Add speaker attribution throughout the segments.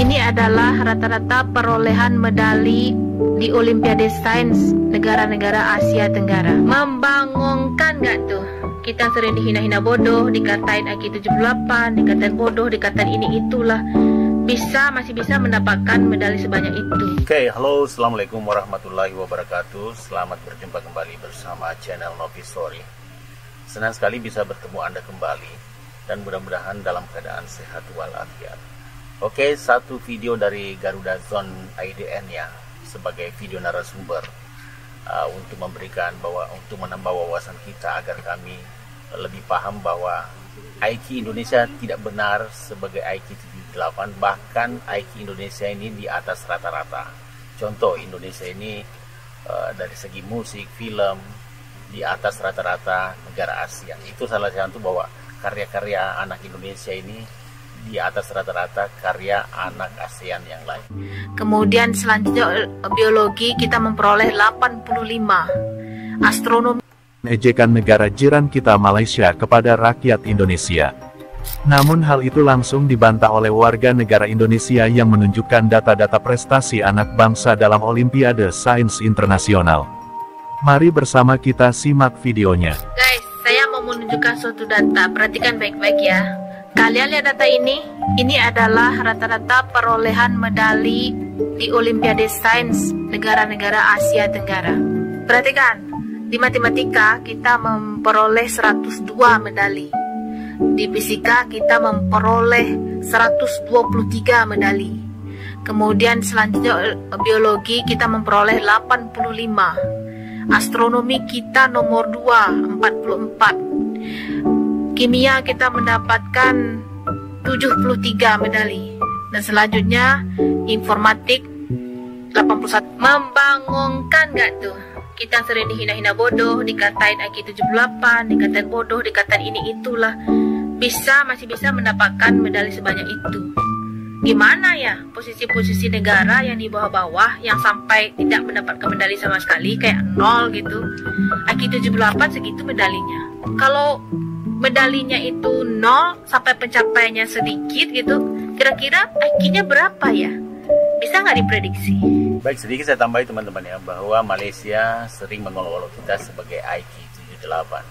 Speaker 1: Ini adalah rata-rata perolehan medali di Olimpiade Sains negara-negara Asia Tenggara. Membangunkan gak tuh? Kita sering dihina-hina bodoh, dikatain IQ 78, dikatain bodoh, dikatain ini itulah. Masih bisa mendapatkan medali sebanyak itu.
Speaker 2: Oke, halo, assalamualaikum warahmatullahi wabarakatuh. Selamat berjumpa kembali bersama channel Novi Story. Senang sekali bisa bertemu Anda kembali, dan mudah-mudahan dalam keadaan sehat walafiat. Oke, satu video dari Garuda Zone IDN ya, sebagai video narasumber untuk untuk menambah wawasan kita agar kami lebih paham bahwa IQ Indonesia tidak benar sebagai IQ 78, bahkan IQ Indonesia ini di atas rata-rata. Contoh, Indonesia ini dari segi musik, film di atas rata-rata negara Asia. Itu salah satu bahwa karya-karya anak Indonesia ini di atas rata-rata karya anak ASEAN yang lain.
Speaker 1: Kemudian selanjutnya biologi kita memperoleh 85. Astronomi,
Speaker 3: ejekan negara jiran kita Malaysia kepada rakyat Indonesia. Namun hal itu langsung dibantah oleh warga negara Indonesia yang menunjukkan data-data prestasi anak bangsa dalam Olimpiade Sains Internasional. Mari bersama kita simak videonya.
Speaker 1: Guys, saya mau menunjukkan suatu data, perhatikan baik-baik ya. Kalian lihat data ini adalah rata-rata perolehan medali di Olimpiade Sains negara-negara Asia Tenggara. Perhatikan, di matematika kita memperoleh 102 medali. Di fisika kita memperoleh 123 medali. Kemudian selanjutnya biologi kita memperoleh 85. Astronomi kita nomor 2, 44. Kimia kita mendapatkan 73 medali. Dan selanjutnya informatik 81. Membangunkan gak tuh? Kita sering dihina-hina bodoh, dikatain IQ 78, dikatain bodoh, dikatain ini itulah. Masih bisa mendapatkan medali sebanyak itu. Gimana ya posisi-posisi negara yang di bawah-bawah, yang sampai tidak mendapatkan medali sama sekali, kayak 0 gitu. IQ 78 segitu medalinya. Kalau medalinya itu 0 sampai pencapaiannya sedikit gitu, kira-kira IQ-nya berapa ya? Bisa nggak diprediksi?
Speaker 2: Baik, sedikit saya tambahi teman-teman ya, bahwa Malaysia sering mengolok-olok kita sebagai IQ 78.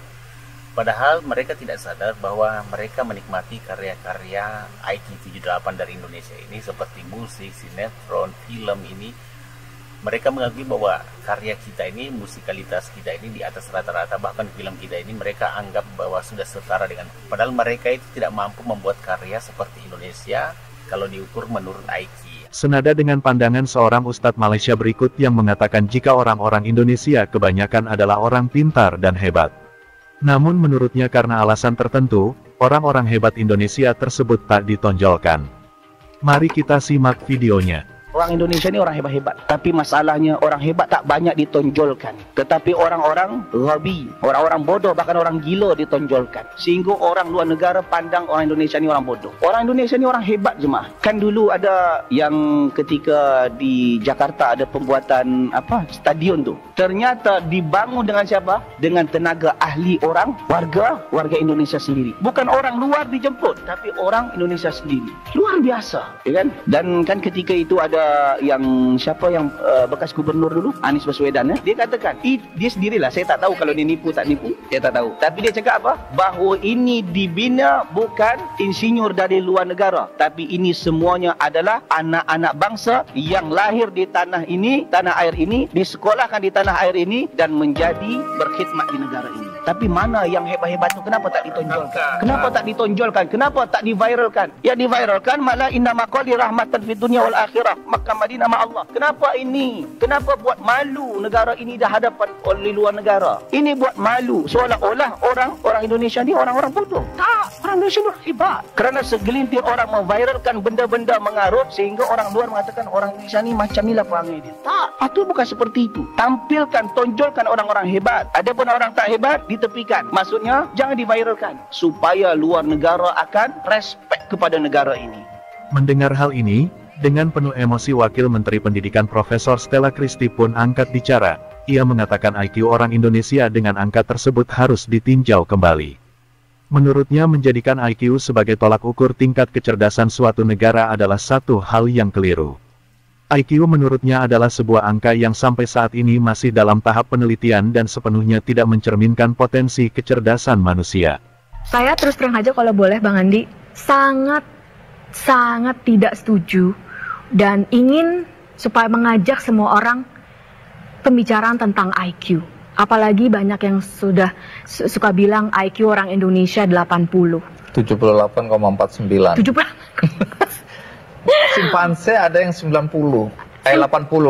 Speaker 2: Padahal mereka tidak sadar bahwa mereka menikmati karya-karya IQ 78 dari Indonesia ini, seperti musik, sinetron, film ini. Mereka mengakui bahwa karya kita ini, musikalitas kita ini di atas rata-rata, bahkan film kita ini mereka anggap bahwa sudah setara dengan. Padahal mereka itu tidak mampu membuat karya seperti Indonesia kalau diukur menurut IQ.
Speaker 3: Senada dengan pandangan seorang ustadz Malaysia berikut yang mengatakan jika orang-orang Indonesia kebanyakan adalah orang pintar dan hebat. Namun menurutnya karena alasan tertentu, orang-orang hebat Indonesia tersebut tak ditonjolkan. Mari kita simak videonya.
Speaker 4: Orang Indonesia ni orang hebat-hebat. Tapi masalahnya orang hebat tak banyak ditonjolkan. Tetapi orang-orang ghabi, orang-orang bodoh, bahkan orang gila ditonjolkan. Sehingga orang luar negara pandang orang Indonesia ni orang bodoh. Orang Indonesia ni orang hebat jemaah. Kan dulu ada yang ketika di Jakarta ada pembuatan stadion tu. Ternyata dibangun dengan siapa? Dengan tenaga ahli warga Indonesia sendiri. Bukan orang luar dijemput, tapi orang Indonesia sendiri. Luar biasa, ya kan? Dan kan ketika itu ada yang bekas gubernur dulu, Anies Baswedan ya, dia katakan dia sendirilah, saya tak tahu kalau dia nipu tak nipu, saya tak tahu, tapi dia cakap apa? Bahawa ini dibina bukan insinyur dari luar negara, tapi ini semuanya adalah anak-anak bangsa yang lahir di tanah air ini, disekolahkan di tanah air ini, dan menjadi berkhidmat di negara ini. Tapi mana yang hebat-hebat itu? Kenapa tak ditonjolkan? Kenapa tak ditonjolkan? Kenapa tak diviralkan? Ya diviralkan malah inna maqali rahmatan fid dunya wal akhirah, Makkah Madinah ma Allah. Kenapa ini? Kenapa buat malu negara ini di hadapan oleh luar negara? Ini buat malu seolah-olah orang Indonesia ni orang-orang bodoh. Tak, orang Indonesia ni hebat. Kerana segelintir orang memviralkan benda-benda mengarut sehingga orang luar mengatakan orang Indonesia ni macam inilah perangai dia. Tak, itu bukan seperti itu. Tampilkan, tonjolkan orang-orang hebat. Adapun orang tak hebat ditepikan. Maksudnya jangan diviralkan supaya luar negara akan respect kepada negara ini.
Speaker 3: Mendengar hal ini, dengan penuh emosi Wakil Menteri Pendidikan Profesor Stella Christy pun angkat bicara. Ia mengatakan IQ orang Indonesia dengan angka tersebut harus ditinjau kembali. Menurutnya menjadikan IQ sebagai tolak ukur tingkat kecerdasan suatu negara adalah satu hal yang keliru. IQ menurutnya adalah sebuah angka yang sampai saat ini masih dalam tahap penelitian dan sepenuhnya tidak mencerminkan potensi kecerdasan manusia.
Speaker 5: Saya terus terang aja kalau boleh Bang Andi, sangat tidak setuju dan ingin supaya mengajak semua orang pembicaraan tentang IQ. Apalagi banyak yang suka bilang IQ orang Indonesia 80.
Speaker 6: 78,49.
Speaker 5: 70.
Speaker 6: Simpanse ada yang 90. 80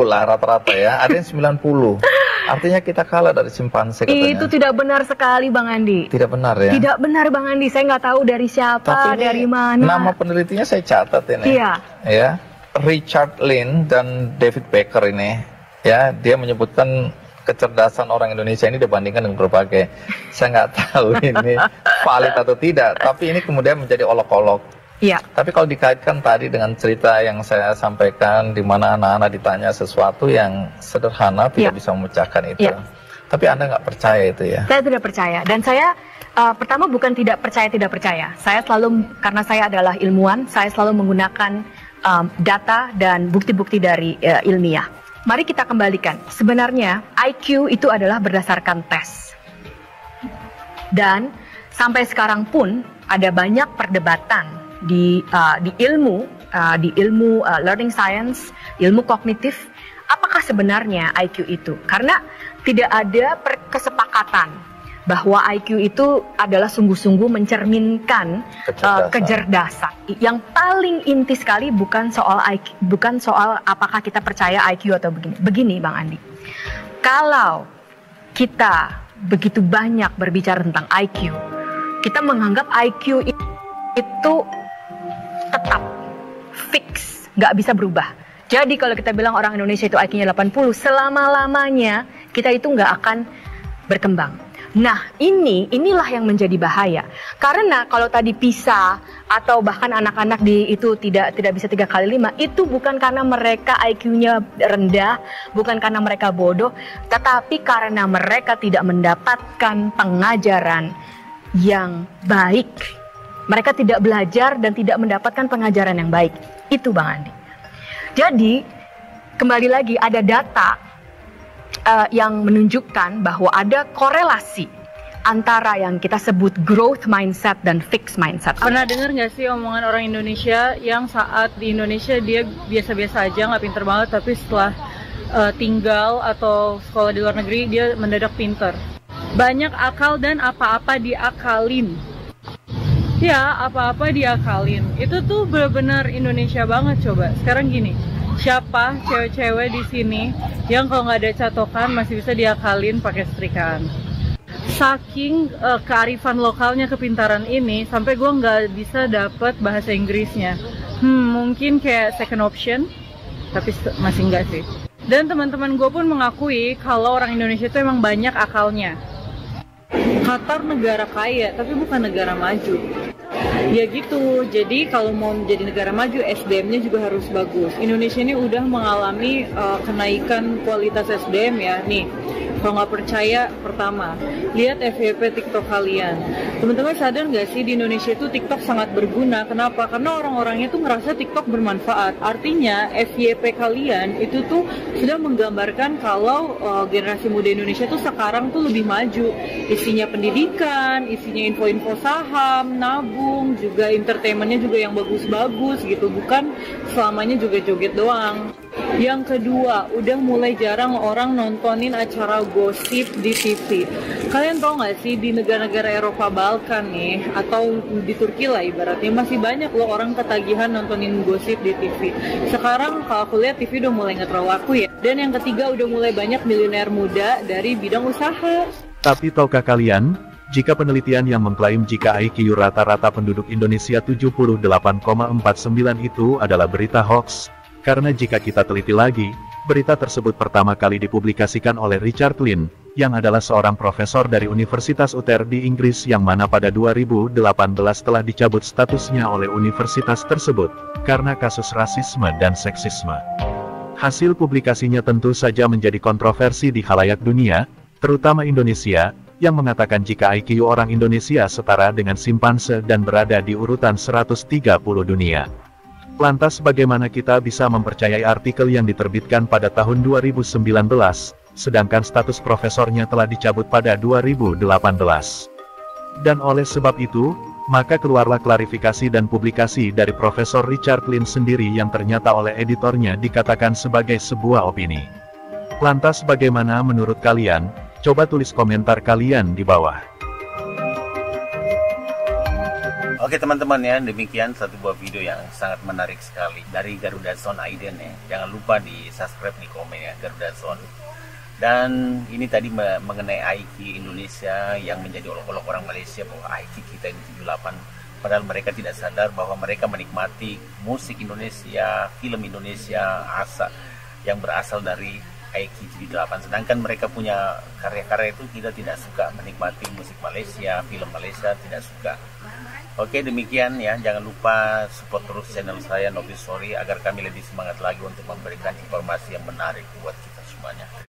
Speaker 6: lah rata-rata ya. Ada yang 90. Artinya kita kalah dari simpanse katanya.
Speaker 5: Itu tidak benar sekali Bang Andi.
Speaker 6: Tidak benar ya?
Speaker 5: Tidak benar Bang Andi. Saya nggak tahu dari siapa,
Speaker 6: tapi
Speaker 5: dari mana.
Speaker 6: Nama penelitinya saya catat ini.
Speaker 5: Iya.
Speaker 6: Ya, Richard Lynn dan David Becker ini. Ya, dia menyebutkan kecerdasan orang Indonesia ini dibandingkan dengan berbagai. Saya nggak tahu ini valid atau tidak, tapi ini kemudian menjadi olok-olok.
Speaker 5: Iya.
Speaker 6: Tapi kalau dikaitkan tadi dengan cerita yang saya sampaikan, di mana anak-anak ditanya sesuatu yang sederhana tidak bisa memecahkan itu. Tapi Anda nggak percaya itu ya?
Speaker 5: Saya tidak percaya, dan saya pertama bukan tidak percaya. Saya selalu, karena saya adalah ilmuwan, saya selalu menggunakan data dan bukti-bukti dari ilmiah. Mari kita kembalikan, sebenarnya IQ itu adalah berdasarkan tes. Dan sampai sekarang pun ada banyak perdebatan di ilmu learning science, ilmu kognitif, apakah sebenarnya IQ itu? Karena tidak ada kesepakatan bahwa IQ itu adalah sungguh-sungguh mencerminkan kecerdasan. Yang paling inti sekali bukan soal IQ, bukan soal apakah kita percaya IQ atau begini. Begini Bang Andi, kalau kita begitu banyak berbicara tentang IQ, kita menganggap IQ itu tetap fix, nggak bisa berubah. Jadi kalau kita bilang orang Indonesia itu IQ-nya 80, selama-lamanya kita itu nggak akan berkembang. Nah, inilah yang menjadi bahaya. Karena kalau tadi PISA atau bahkan anak-anak itu tidak bisa 3 kali 5, itu bukan karena mereka IQ-nya rendah, bukan karena mereka bodoh, tetapi karena mereka tidak mendapatkan pengajaran yang baik. Mereka tidak belajar dan tidak mendapatkan pengajaran yang baik. Itu Bang Andi. Jadi, kembali lagi ada data yang menunjukkan bahwa ada korelasi antara yang kita sebut growth mindset dan fixed mindset.
Speaker 7: Pernah dengar nggak sih omongan orang Indonesia yang saat di Indonesia dia biasa-biasa aja, nggak pinter banget, tapi setelah tinggal atau sekolah di luar negeri dia mendadak pinter. Banyak akal dan apa-apa diakalin. Ya, apa-apa diakalin. Itu tuh benar-benar Indonesia banget coba. Sekarang gini, siapa cewek-cewek di sini yang kalau nggak ada catokan masih bisa diakalin pakai setrikaan? Saking kearifan lokalnya, kepintaran ini, sampai gue nggak bisa dapet bahasa Inggrisnya. Mungkin kayak second option, tapi masih nggak sih. Dan teman-teman gue pun mengakui kalau orang Indonesia itu emang banyak akalnya. Qatar negara kaya, tapi bukan negara maju. Ya gitu, jadi kalau mau menjadi negara maju, SDM-nya juga harus bagus. Indonesia ini udah mengalami kenaikan kualitas SDM ya. Nih, kalau nggak percaya, pertama, lihat FYP TikTok kalian. Teman-teman sadar nggak sih di Indonesia itu TikTok sangat berguna? Kenapa? Karena orang-orangnya tuh ngerasa TikTok bermanfaat. Artinya FYP kalian itu tuh sudah menggambarkan kalau generasi muda Indonesia tuh sekarang tuh lebih maju. Isinya pendidikan, isinya info-info saham, nabung, juga entertainmentnya juga yang bagus-bagus gitu, bukan selamanya juga joget doang. Yang kedua, udah mulai jarang orang nontonin acara gosip di TV. Kalian tau gak sih di negara-negara Eropa Balkan nih, atau di Turki lah ibaratnya, masih banyak loh orang ketagihan nontonin gosip di TV. Sekarang kalau aku lihat TV udah mulai gak terlalu laku ya. Dan yang ketiga, udah mulai banyak miliuner muda dari bidang usaha.
Speaker 3: Tapi tahukah kalian, jika penelitian yang mengklaim jika IQ rata-rata penduduk Indonesia 78,49 itu adalah berita hoax? Karena jika kita teliti lagi, berita tersebut pertama kali dipublikasikan oleh Richard Lynn, yang adalah seorang profesor dari Universitas Utrecht di Inggris yang mana pada 2018 telah dicabut statusnya oleh universitas tersebut, karena kasus rasisme dan seksisme. Hasil publikasinya tentu saja menjadi kontroversi di khalayak dunia, terutama Indonesia, yang mengatakan jika IQ orang Indonesia setara dengan simpanse dan berada di urutan 130 dunia. Lantas bagaimana kita bisa mempercayai artikel yang diterbitkan pada tahun 2019, sedangkan status profesornya telah dicabut pada 2018? Dan oleh sebab itu, maka keluarlah klarifikasi dan publikasi dari Profesor Richard Lin sendiri yang ternyata oleh editornya dikatakan sebagai sebuah opini. Lantas bagaimana menurut kalian? Coba tulis komentar kalian di bawah.
Speaker 2: Oke teman-teman ya, demikian satu buah video yang sangat menarik sekali dari Garuda Zone Aiden ya. Jangan lupa di subscribe, di komen ya, Garuda Zone. Dan ini tadi mengenai IQ Indonesia yang menjadi olok-olok orang Malaysia bahwa IQ kita ini 78. Padahal mereka tidak sadar bahwa mereka menikmati musik Indonesia, film Indonesia, yang berasal dari IQ 78. Sedangkan mereka punya karya-karya itu kita tidak suka menikmati musik Malaysia, film Malaysia, tidak suka. Oke, demikian ya. Jangan lupa support terus channel saya Novi Story agar kami lebih semangat lagi untuk memberikan informasi yang menarik buat kita semuanya.